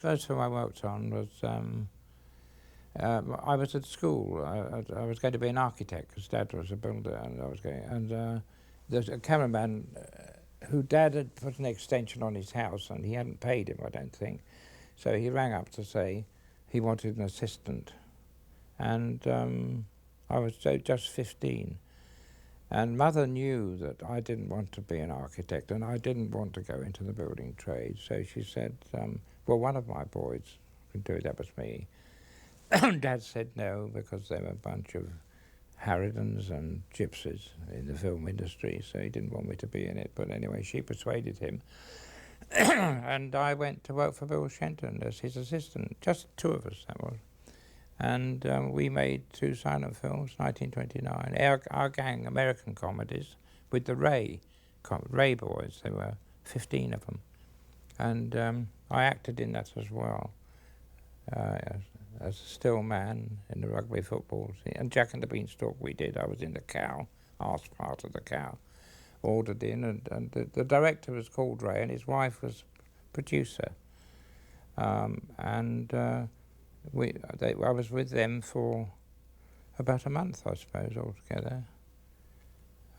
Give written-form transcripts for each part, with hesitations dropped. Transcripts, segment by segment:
first film I worked on was, I was at school. I was going to be an architect because Dad was a builder, and I was going. And there's a cameraman who Dad had put an extension on his house, and he hadn't paid him, I don't think. So he rang up to say he wanted an assistant, and I was just 15. And Mother knew that I didn't want to be an architect and I didn't want to go into the building trade. So she said, well, one of my boys can do it. That was me. Dad said no because they were a bunch of harridans and gypsies in the film industry, so he didn't want me to be in it. But anyway, she persuaded him. And I went to work for Bill Shenton as his assistant. Just two of us, that was. And we made 2 silent films, 1929, our gang, American comedies, with the Ray boys. There were 15 of them. And I acted in that as well, as a still man in the rugby football. And Jack and the Beanstalk we did. I was in the cow, arse part of the cow, ordered in. And the director was called Ray and his wife was producer. I was with them for about a month, I suppose, altogether,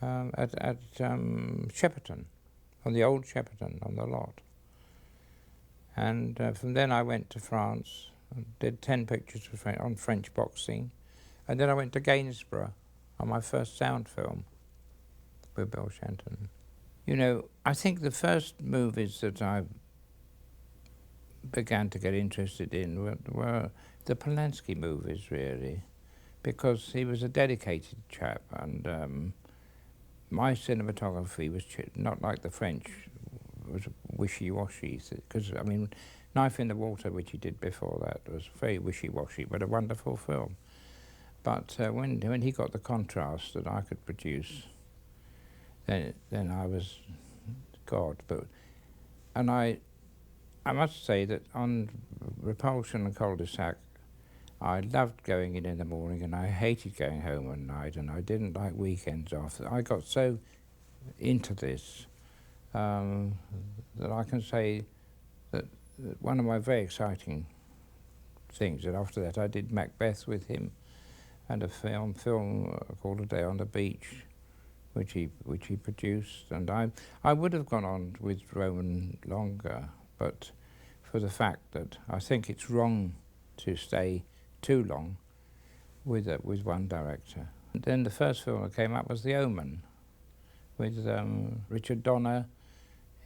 at Shepperton, on the old Shepperton, on the lot. And from then I went to France, and did 10 pictures on French boxing, and then I went to Gainsborough on my first sound film with Bill Shenton. You know, I think the first movies that I began to get interested in were the Polanski movies, really, because he was a dedicated chap, and my cinematography was not like the French, was wishy-washy, because, I mean, Knife in the Water, which he did before that, was very wishy-washy, but a wonderful film. But when he got the contrast that I could produce, then I was God. And I must say that on Repulsion and Cul-de-sac, I loved going in the morning and I hated going home at night, and I didn't like weekends off. I got so into this that I can say that one of my very exciting things, that after that I did Macbeth with him, and a film called A Day on the Beach, which he produced. And I would have gone on with Roman longer, but for the fact that I think it's wrong to stay too long with one director. And then the first film that came up was The Omen, with Richard Donner,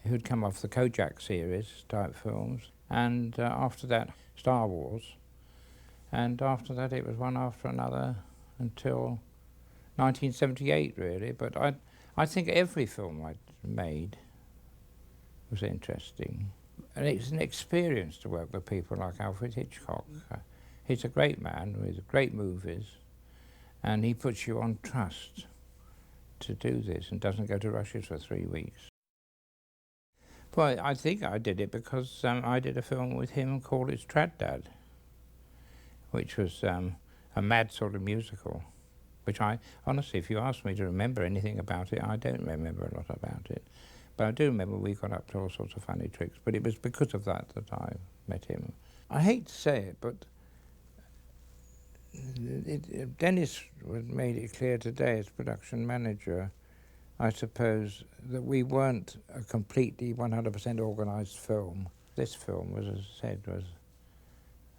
who'd come off the Kojak series type films, and after that Star Wars, and after that it was one after another until 1978 really. But I think every film I'd made was interesting. And it's an experience to work with people like Alfred Hitchcock. He's a great man with great movies, and he puts you on trust to do this and doesn't go to Russia for 3 weeks. Well, I think I did it because I did a film with him called It's Trad Dad, which was a mad sort of musical, which honestly, if you ask me to remember anything about it, I don't remember a lot about it. But I do remember we got up to all sorts of funny tricks, but it was because of that I met him. I hate to say it, but Dennis made it clear today as production manager, I suppose, that we weren't a completely 100% organised film. This film, as I said, was,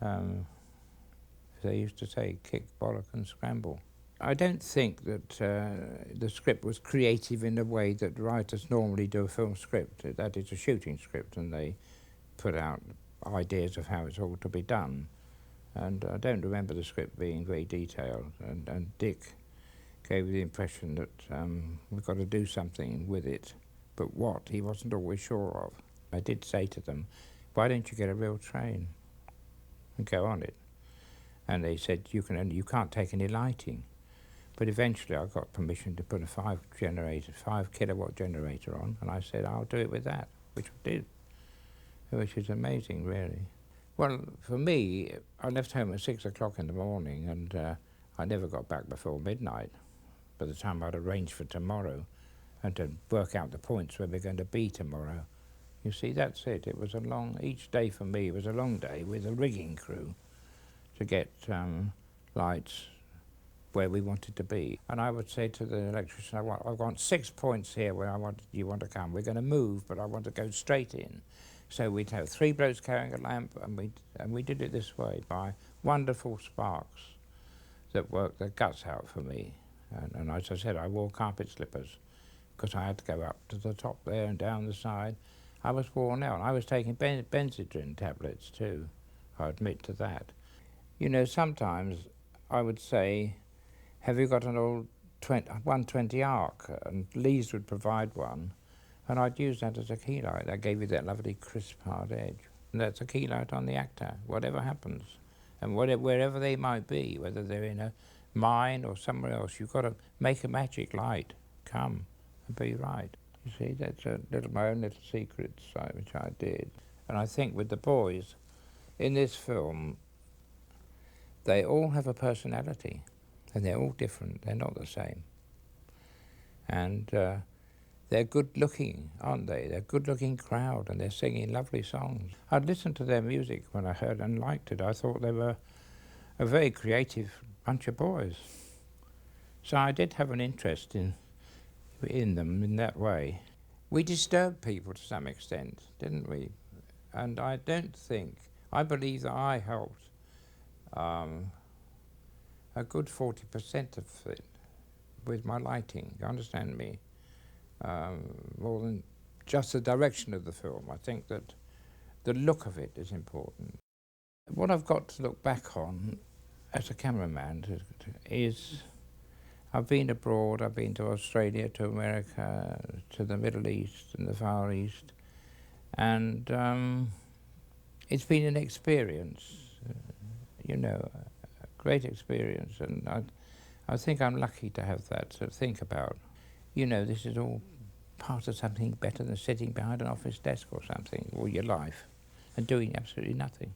as they used to say, kick, bollock and scramble. I don't think that the script was creative in the way that writers normally do a film script. That is a shooting script, and they put out ideas of how it's all to be done. And I don't remember the script being very detailed, and Dick gave the impression that we've got to do something with it, but what, he wasn't always sure of. I did say to them, why don't you get a real train and go on it? And they said, you can't take any lighting. But eventually I got permission to put a 5 kilowatt generator on, and I said, I'll do it with that, which I did, which is amazing, really. Well, for me, I left home at 6 o'clock in the morning, and I never got back before midnight. By the time I'd arranged for tomorrow and to work out the points where we're going to be tomorrow, You see, that's it. It was a long, each day for me was a long day with a rigging crew to get lights where we wanted to be. And I would say to the electrician, I want 6 points here where you want to come. We're going to move, but I want to go straight in. So we'd have 3 blokes carrying a lamp, and we did it this way by wonderful sparks that worked their guts out for me. And as I said, I wore carpet slippers because I had to go up to the top there and down the side. I was worn out. I was taking Benzedrine tablets too. I admit to that. You know, sometimes I would say, have you got an old 120 arc? And Lees would provide one, and I'd use that as a key light. That gave you that lovely crisp hard edge. And that's a key light on the actor, whatever happens. And wherever they might be, whether they're in a mine or somewhere else, you've got to make a magic light come and be right. You see, that's my own little secret side, which I did. And I think with the boys, in this film, they all have a personality, and they're all different. They're not the same. And they're good-looking, aren't they? They're a good-looking crowd, and they're singing lovely songs. I'd listened to their music when I heard and liked it. I thought they were a very creative bunch of boys. So I did have an interest in them in that way. We disturbed people to some extent, didn't we? And I believe that I helped a good 40% of it with my lighting, you understand me? More than just the direction of the film. I think that the look of it is important. What I've got to look back on as a cameraman is I've been abroad. I've been to Australia, to America, to the Middle East and the Far East, and it's been an experience, you know, a great experience, and I think I'm lucky to have that to think about. You know, this is all part of something better than sitting behind an office desk or something all your life and doing absolutely nothing.